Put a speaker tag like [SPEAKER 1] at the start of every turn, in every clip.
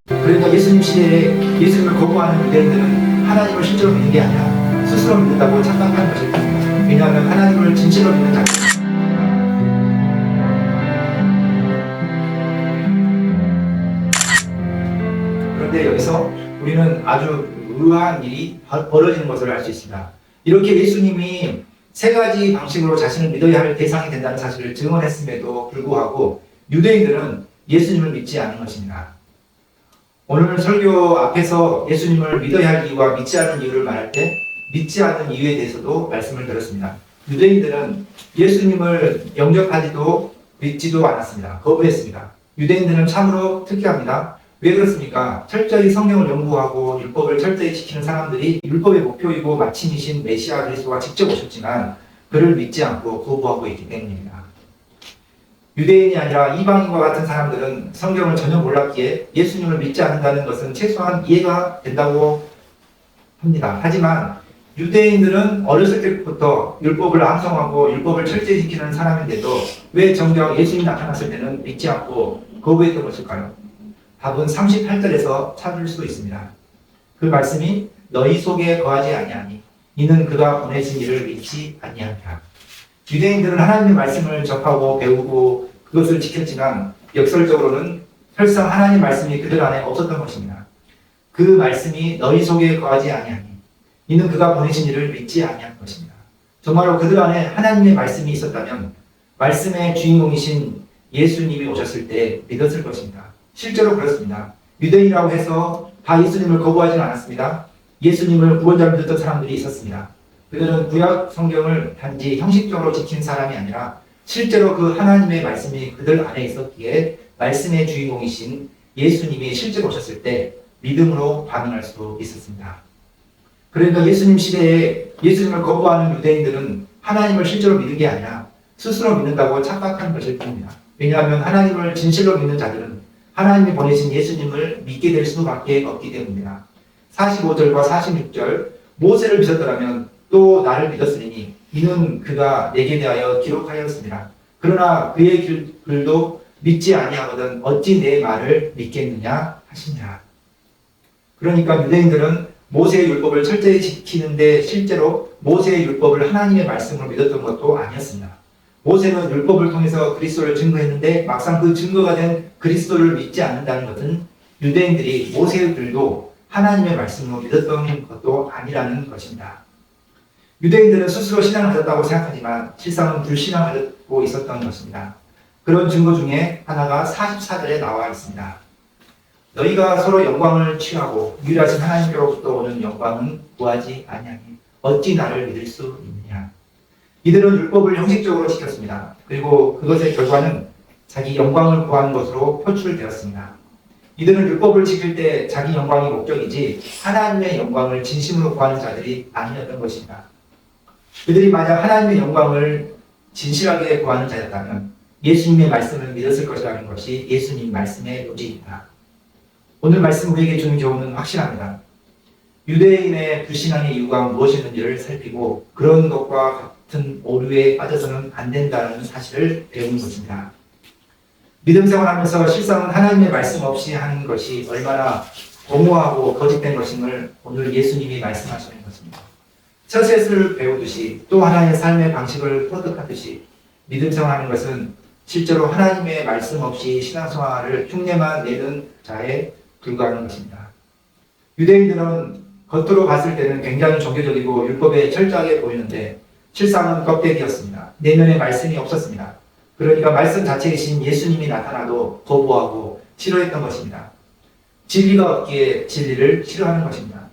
[SPEAKER 1] 그러니까 예수님 시대에 예수님을 거부하는 유대인들은 하나님을 실제로 믿는 게 아니라 스스로 믿는다고 착각하는 것일 겁니다. 왜냐하면 하나님을 진실로 믿는 자들, 그런데 여기서 우리는 아주 의아한 일이 벌어지는 것을 알 수 있습니다. 이렇게 예수님이 세 가지 방식으로 자신을 믿어야 할 대상이 된다는 사실을 증언했음에도 불구하고 유대인들은 예수님을 믿지 않은 것입니다. 오늘 설교 앞에서 예수님을 믿어야 할 이유와 믿지 않는 이유를 말할 때 믿지 않는 이유에 대해서도 말씀을 드렸습니다. 유대인들은 예수님을 영접하지도 믿지도 않았습니다. 거부했습니다. 유대인들은 참으로 특이합니다. 왜 그렇습니까? 철저히 성경을 연구하고 율법을 철저히 지키는 사람들이 율법의 목표이고 마침이신 메시아 그리스도가 직접 오셨지만 그를 믿지 않고 거부하고 있기 때문입니다. 유대인이 아니라 이방인과 같은 사람들은 성경을 전혀 몰랐기에 예수님을 믿지 않는다는 것은 최소한 이해가 된다고 합니다. 하지만 유대인들은 어렸을 때부터 율법을 암송하고 율법을 철저히 지키는 사람인데도 왜 정작 예수님이 나타났을 때는 믿지 않고 거부했던 것일까요? 답은 38절에서 찾을 수 있습니다. 그 말씀이 너희 속에 거하지 아니하니 이는 그가 보내신 이를 믿지 아니하니라. 유대인들은 하나님의 말씀을 접하고 배우고 그것을 지켰지만 역설적으로는 설상 하나님의 말씀이 그들 안에 없었던 것입니다. 그 말씀이 너희 속에 거하지 아니하니 이는 그가 보내신 이를 믿지 아니한 것입니다. 정말로 그들 안에 하나님의 말씀이 있었다면 말씀의 주인공이신 예수님이 오셨을 때 믿었을 것입니다. 실제로 그렇습니다. 유대인이라고 해서 다 예수님을 거부하지는 않았습니다. 예수님을 구원자로 믿었던 사람들이 있었습니다. 그들은 구약 성경을 단지 형식적으로 지킨 사람이 아니라 실제로 그 하나님의 말씀이 그들 안에 있었기에 말씀의 주인공이신 예수님이 실제로 오셨을 때 믿음으로 반응할 수 있었습니다. 그러니까 예수님 시대에 예수님을 거부하는 유대인들은 하나님을 실제로 믿는 게 아니라 스스로 믿는다고 착각한 것일 뿐입니다. 왜냐하면 하나님을 진실로 믿는 자들은 하나님이 보내신 예수님을 믿게 될 수밖에 없기 때문입니다. 45절과 46절 모세를 믿었더라면 또 나를 믿었으니 이는 그가 내게 대하여 기록하였습니다. 그러나 그의 글도 믿지 아니하거든 어찌 내 말을 믿겠느냐 하시니라. 그러니까 유대인들은 모세의 율법을 철저히 지키는데 실제로 모세의 율법을 하나님의 말씀으로 믿었던 것도 아니었습니다. 모세는 율법을 통해서 그리스도를 증거했는데 막상 그 증거가 된 그리스도를 믿지 않는다는 것은 유대인들이 모세의 글도 하나님의 말씀으로 믿었던 것도 아니라는 것입니다. 유대인들은 스스로 신앙을 가졌다고 생각하지만 실상은 불신앙하고 있었던 것입니다. 그런 증거 중에 하나가 44절에 나와 있습니다. 너희가 서로 영광을 취하고 유일하신 하나님께로부터 오는 영광은 구하지 아니하니 어찌 나를 믿을 수 있느냐. 이들은 율법을 형식적으로 지켰습니다. 그리고 그것의 결과는 자기 영광을 구하는 것으로 표출되었습니다. 이들은 율법을 지킬 때 자기 영광이 목적이지 하나님의 영광을 진심으로 구하는 자들이 아니었던 것입니다. 그들이 만약 하나님의 영광을 진실하게 구하는 자였다면 예수님의 말씀을 믿었을 것이라는 것이 예수님 말씀의 요지입니다. 오늘 말씀 우리에게 주는 교훈은 확실합니다. 유대인의 불신앙의 이유가 무엇이었는지를 살피고 그런 것과 같은 오류에 빠져서는 안 된다는 사실을 배우는 것입니다. 믿음 생활하면서 실상은 하나님의 말씀 없이 하는 것이 얼마나 공허하고 거짓된 것임을 오늘 예수님이 말씀하시는 것입니다. 처셋을 배우듯이 또 하나의 삶의 방식을 터득하듯이 믿음 생활하는 것은 실제로 하나님의 말씀 없이 신앙생활을 흉내만 내는 자에 불과한 것입니다. 유대인들은 겉으로 봤을 때는 굉장히 종교적이고 율법에 철저하게 보이는데 실상은 껍데기였습니다. 내면에 말씀이 없었습니다. 그러니까 말씀 자체이신 예수님이 나타나도 거부하고 싫어했던 것입니다. 진리가 없기에 진리를 싫어하는 것입니다.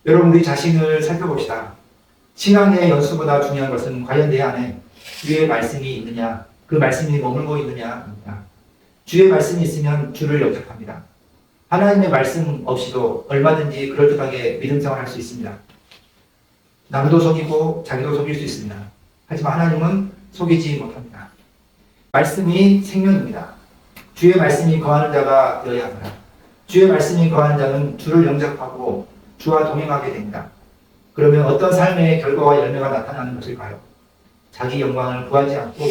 [SPEAKER 1] 여러분 우리 자신을 살펴봅시다. 신앙의 연수보다 중요한 것은 과연 내 안에 주의 말씀이 있느냐, 그 말씀이 머물고 있느냐입니다. 주의 말씀이 있으면 주를 영접합니다. 하나님의 말씀 없이도 얼마든지 그럴듯하게 믿음 생활할 수 있습니다. 남도 속이고 자기도 속일 수 있습니다. 하지만 하나님은 속이지 못합니다. 말씀이 생명입니다. 주의 말씀이 거하는 자가 되어야 합니다. 주의 말씀이 거하는 자는 주를 영접하고 주와 동행하게 됩니다. 그러면 어떤 삶의 결과와 열매가 나타나는 것일까요? 자기 영광을 구하지 않고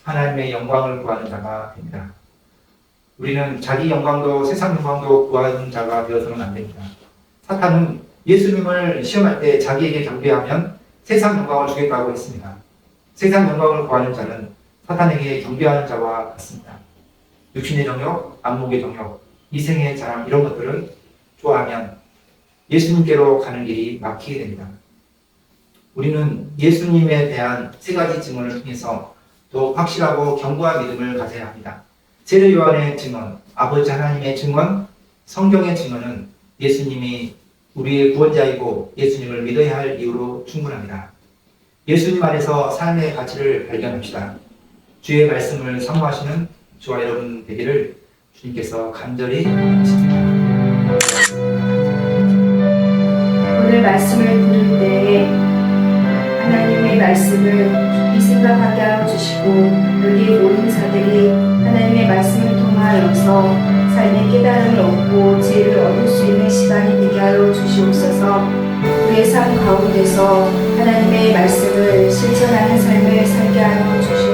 [SPEAKER 1] 하나님의 영광을 구하는 자가 됩니다. 우리는 자기 영광도 세상 영광도 구하는 자가 되어서는 안 됩니다. 사탄은 예수님을 시험할 때 자기에게 경배하면 세상 영광을 주겠다고 했습니다. 세상 영광을 구하는 자는 사탄에게 경배하는 자와 같습니다. 육신의 정욕, 안목의 정욕, 이생의 자랑 이런 것들을 좋아하면 예수님께로 가는 길이 막히게 됩니다. 우리는 예수님에 대한 세 가지 증언을 통해서 더 확실하고 견고한 믿음을 가져야 합니다. 세례 요한의 증언, 아버지 하나님의 증언, 성경의 증언은 예수님이 우리의 구원자이고 예수님을 믿어야 할 이유로 충분합니다. 예수님 안에서 삶의 가치를 발견합시다. 주의 말씀을 사모하시는 저와 여러분 되기를 주님께서 간절히 바라십니다.
[SPEAKER 2] 오늘 말씀을 들을 때에 하나님의 말씀을 깊이 생각하게 하여 주시고 여기 모든 자들이 하나님의 말씀을 통하여서 삶의 깨달음을 얻고 지혜를 얻을 수 있는 시간이 되게 하여 주시옵소서. 우리의 삶 가운데서 하나님의 말씀을 실천하는 삶을 살게 하여 주시옵소서.